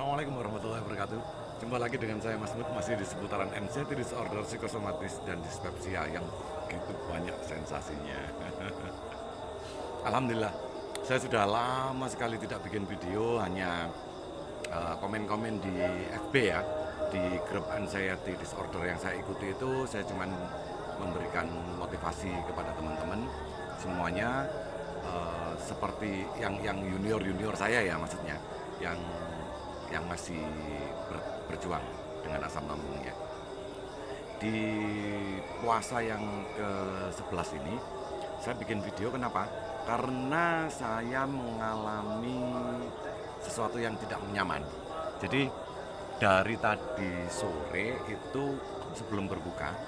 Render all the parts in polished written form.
Assalamualaikum warahmatullahi wabarakatuh. Jumpa lagi dengan saya Mas Mut, masih di seputaran MCT, disorder psikosomatis dan dispepsia yang begitu banyak sensasinya. Alhamdulillah, saya sudah lama sekali tidak bikin video, hanya komen-komen di FB ya, di grup anxiety disorder yang saya ikuti itu. Saya cuman memberikan motivasi kepada teman-teman semuanya, seperti yang junior saya ya, maksudnya yang masih berjuang dengan asam lambungnya. Di puasa yang ke-11 ini saya bikin video, kenapa? Karena saya mengalami sesuatu yang tidak nyaman. Jadi dari tadi sore itu sebelum berbuka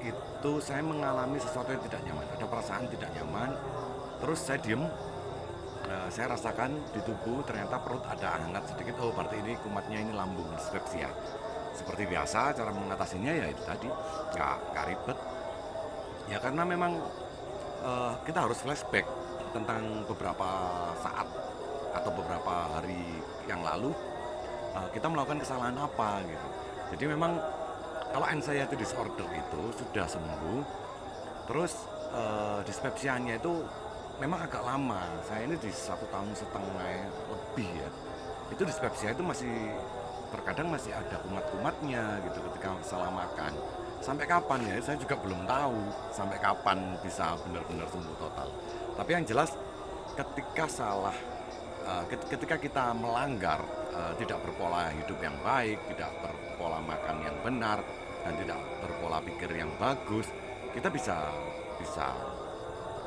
itu saya mengalami sesuatu yang tidak nyaman, ada perasaan tidak nyaman. Terus saya diem, saya rasakan di tubuh ternyata perut ada hangat sedikit. Oh, berarti ini kumatnya, ini lambung, dispepsia. Seperti biasa cara mengatasinya ya itu tadi, nggak ribet ya, karena memang kita harus flashback tentang beberapa saat atau beberapa hari yang lalu, kita melakukan kesalahan apa gitu. Jadi memang kalau anxiety disorder itu sudah sembuh, terus dispepsianya itu memang agak lama. Saya ini di 1,5 tahun lebih ya, itu dispepsia itu masih terkadang masih ada kumat-kumatnya gitu ketika salah makan. Sampai kapan ya, saya juga belum tahu sampai kapan bisa benar-benar sembuh total. Tapi yang jelas ketika ketika kita melanggar, tidak berpola hidup yang baik, tidak berpola makan yang benar, dan tidak berpola pikir yang bagus, kita bisa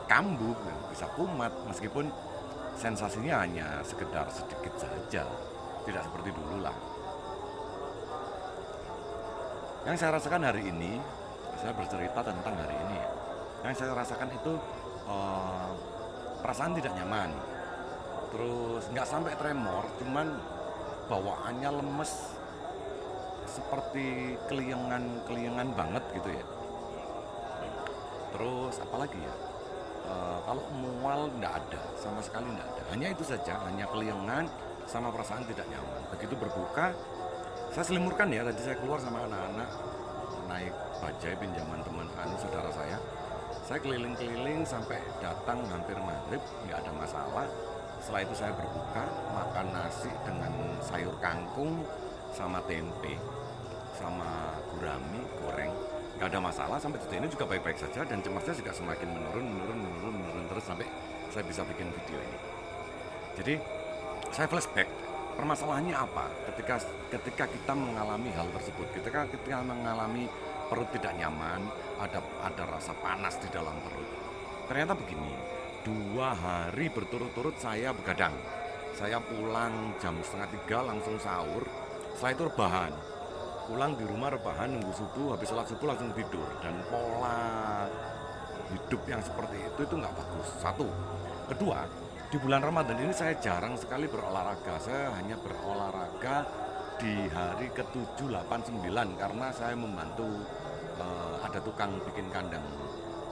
kambuh, bisa kumat, meskipun sensasinya hanya sekedar sedikit saja, tidak seperti dulu lah. Yang saya rasakan hari ini, saya bercerita tentang hari ini ya. Yang saya rasakan itu perasaan tidak nyaman, terus nggak sampai tremor, cuman bawaannya lemes, seperti keliengan banget gitu ya. Terus apalagi ya, kalau mual nggak ada, sama sekali nggak ada, hanya itu saja, hanya keliengan sama perasaan tidak nyaman. Begitu berbuka, saya selimurkan ya, tadi saya keluar sama anak-anak naik bajai pinjaman teman saudara saya keliling-keliling sampai datang hampir maghrib, nggak ada masalah. Setelah itu saya berbuka, makan nasi dengan sayur kangkung sama tempe sama gurami goreng, nggak ada masalah. Sampai detik ini juga baik-baik saja, dan cemasnya juga semakin menurun terus sampai saya bisa bikin video ini. Jadi saya flashback, permasalahannya apa ketika kita mengalami hal tersebut, ketika kita mengalami perut tidak nyaman, ada rasa panas di dalam perut. Ternyata begini, 2 hari berturut-turut saya begadang. Saya pulang jam 2:30 langsung sahur, setelah itu rebahan, pulang di rumah rebahan, nunggu subuh, habis sholat subuh langsung tidur. Dan pola hidup yang seperti itu nggak bagus. Satu. Kedua, di bulan Ramadan ini saya jarang sekali berolahraga. Saya hanya berolahraga di hari ke-7, 8, 9 karena saya membantu, ada tukang bikin kandang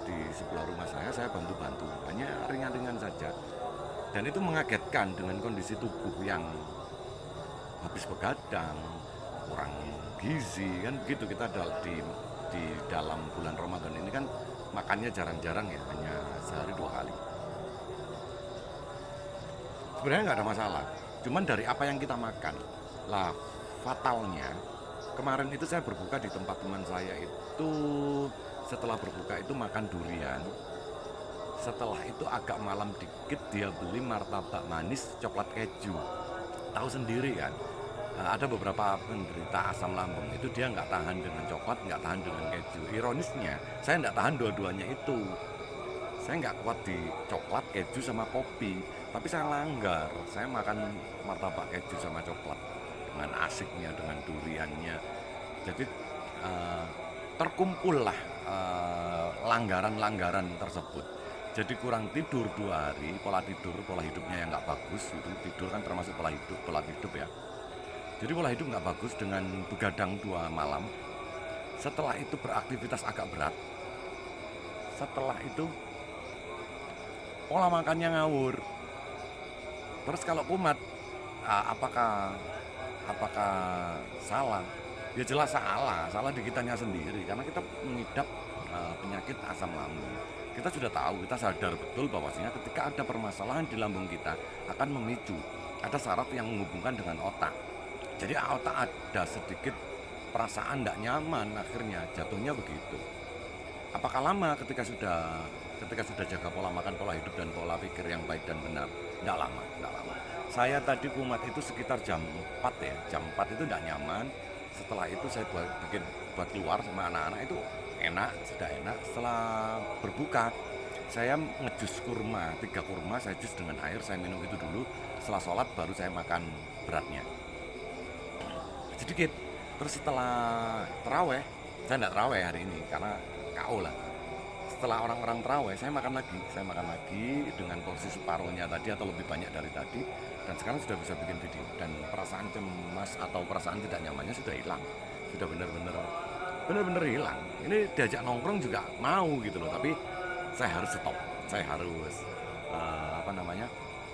di sebelah rumah saya bantu-bantu. Hanya ringan-ringan saja. Dan itu mengagetkan dengan kondisi tubuh yang habis begadang, kurang gizi kan begitu. Kita di dalam bulan Ramadan ini kan makannya jarang-jarang ya, hanya sehari 2 kali. Sebenarnya nggak ada masalah, cuman dari apa yang kita makan lah. Fatalnya kemarin itu saya berbuka di tempat teman saya itu, setelah berbuka itu makan durian. Setelah itu agak malam dikit dia beli martabak manis coklat keju. Tahu sendiri kan, ada beberapa penderita asam lambung itu dia nggak tahan dengan coklat, nggak tahan dengan keju. Ironisnya saya nggak tahan dua-duanya itu. Saya nggak kuat di coklat, keju, sama kopi, tapi saya langgar. Saya makan martabak keju sama coklat dengan asiknya, dengan duriannya. Jadi terkumpul lah langgaran-langgaran tersebut. Jadi kurang tidur 2 hari, pola hidupnya yang nggak bagus. Itu tidur kan termasuk pola hidup ya. Jadi pola hidup nggak bagus dengan begadang 2 malam. Setelah itu beraktivitas agak berat. Setelah itu pola makannya ngawur. Terus kalau kumat, apakah apakah salah? Ya jelas salah di kitanya sendiri karena kita mengidap penyakit asam lambung. Kita sudah tahu, kita sadar betul bahwasanya ketika ada permasalahan di lambung kita akan memicu ada saraf yang menghubungkan dengan otak. Jadi otak ada sedikit perasaan tidak nyaman, akhirnya jatuhnya begitu. Apakah lama ketika sudah jaga pola makan, pola hidup dan pola pikir yang baik dan benar? Tidak lama, tidak lama. Saya tadi kumat itu sekitar jam 4 ya, jam 4 itu tidak nyaman. Setelah itu saya buat keluar sama anak-anak itu enak, sudah enak. Setelah berbuka, saya ngejus kurma, 3 kurma saya jus dengan air, saya minum itu dulu. Setelah sholat baru saya makan beratnya sedikit. Terus setelah terawih, saya tidak terawih hari ini karena KO lah. Setelah orang-orang terawih, saya makan lagi dengan porsi separuhnya tadi atau lebih banyak dari tadi. Dan sekarang sudah bisa bikin video dan perasaan cemas atau perasaan tidak nyamannya sudah hilang, sudah benar-benar hilang. Ini diajak nongkrong juga mau gitu loh, tapi saya harus stop, saya harus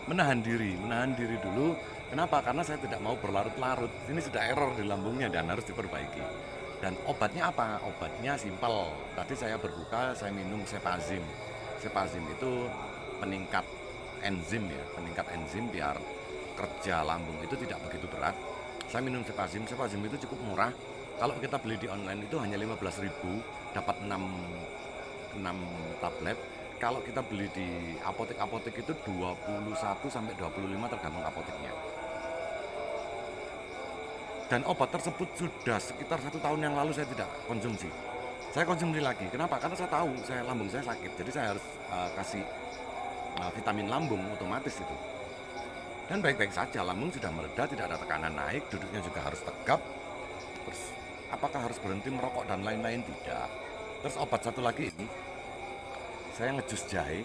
menahan diri dulu. Kenapa? Karena saya tidak mau berlarut-larut. Ini sudah error di lambungnya dan harus diperbaiki. Dan obatnya apa? Obatnya simpel. Tadi saya berbuka, saya minum Cepazim. Cepazim itu peningkat enzim biar kerja lambung itu tidak begitu berat. Saya minum Cepazim itu cukup murah. Kalau kita beli di online itu hanya 15.000, dapat 6 tablet. Kalau kita beli di apotek itu 21 sampai 25 tergantung apoteknya. Dan obat tersebut sudah sekitar 1 tahun yang lalu saya tidak konsumsi. Saya konsumsi lagi. Kenapa? Karena saya tahu lambung saya sakit. Jadi saya harus kasih vitamin lambung otomatis itu. Dan baik-baik saja, lambung sudah mereda, tidak ada tekanan naik, duduknya juga harus tegap. Terus apakah harus berhenti merokok dan lain-lain? Tidak. Terus obat satu lagi ini, saya ngejus jahe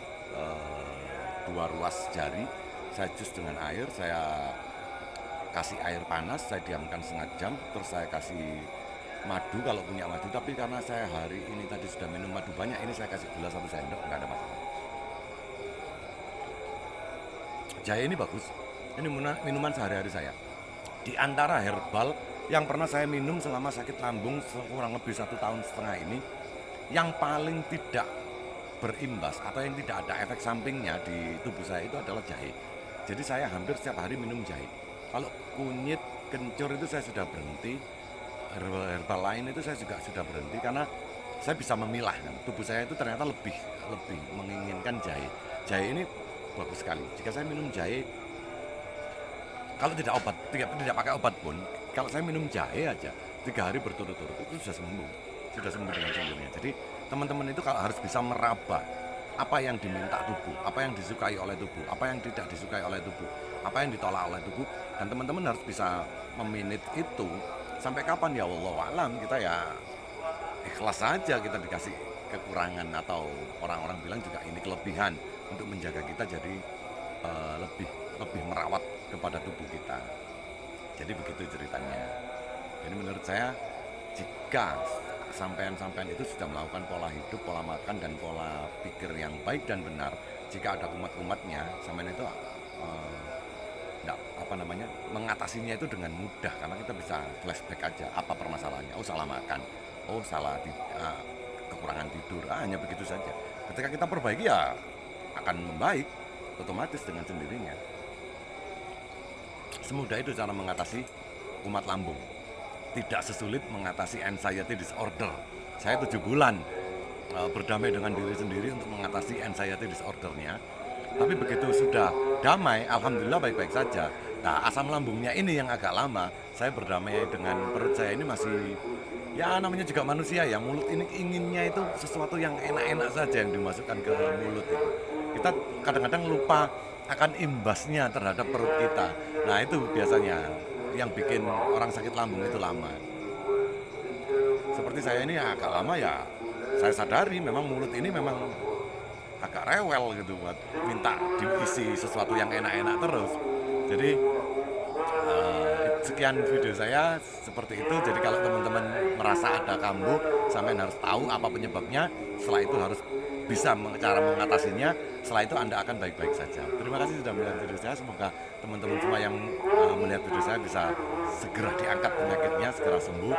2 ruas jari, saya jus dengan air, saya kasih air panas, saya diamkan setengah jam, terus saya kasih madu kalau punya madu. Tapi karena saya hari ini tadi sudah minum madu banyak, ini saya kasih gula 1 sendok, nggak ada masalah. Jahe ini bagus, ini minuman sehari-hari saya. Di antara herbal yang pernah saya minum selama sakit lambung kurang lebih 1,5 tahun ini, yang paling tidak berimbas atau yang tidak ada efek sampingnya di tubuh saya itu adalah jahe. Jadi saya hampir setiap hari minum jahe. Kalau kunyit, kencur itu saya sudah berhenti. Herbal lain itu saya juga sudah berhenti karena saya bisa memilah. Tubuh saya itu ternyata lebih menginginkan jahe. Jahe ini bagus sekali. Jika saya minum jahe, kalau tidak pakai obat pun, kalau saya minum jahe aja 3 hari berturut-turut itu sudah sembuh dengan sendirinya. Jadi teman-teman itu kalau harus bisa meraba apa yang diminta tubuh, apa yang disukai oleh tubuh, apa yang tidak disukai oleh tubuh, apa yang ditolak oleh tubuh, dan teman-teman harus bisa meminit itu. Sampai kapan ya Allah alam, kita ya ikhlas saja kita dikasih kekurangan atau orang-orang bilang juga ini kelebihan untuk menjaga kita jadi lebih merawat kepada tubuh kita. Jadi begitu ceritanya. Jadi menurut saya jika sampean-sampean itu sudah melakukan pola hidup, pola makan dan pola pikir yang baik dan benar, jika ada kumat-kumatnya, sampean itu mengatasinya itu dengan mudah karena kita bisa flashback aja apa permasalahannya. Oh, salah makan, oh salah kekurangan tidur, hanya begitu saja. Ketika kita perbaiki ya akan membaik otomatis dengan sendirinya. Semudah itu cara mengatasi kumat lambung. Tidak sesulit mengatasi anxiety disorder. Saya 7 bulan berdamai dengan diri sendiri untuk mengatasi anxiety disordernya. Tapi begitu sudah damai, alhamdulillah baik-baik saja. Nah, asam lambungnya ini yang agak lama. Saya berdamai dengan perut saya ini masih, ya namanya juga manusia ya. Mulut ini inginnya itu sesuatu yang enak-enak saja yang dimasukkan ke mulut itu. Kita kadang-kadang lupa akan imbasnya terhadap perut kita. Nah, itu biasanya yang bikin orang sakit lambung itu lama. Seperti saya ini agak lama ya, saya sadari memang mulut ini memang agak rewel gitu buat minta diisi sesuatu yang enak-enak terus. Jadi sekian video saya seperti itu. Jadi kalau teman-teman merasa ada kambuh, sampean harus tahu apa penyebabnya. Setelah itu harus bisa cara mengatasinya. Setelah itu Anda akan baik-baik saja. Terima kasih sudah melihat video saya. Semoga teman-teman semua yang melihat video saya bisa segera diangkat penyakitnya, segera sembuh,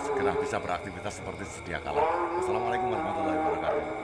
segera bisa beraktivitas seperti sedia kala. Wassalamualaikum warahmatullahi wabarakatuh.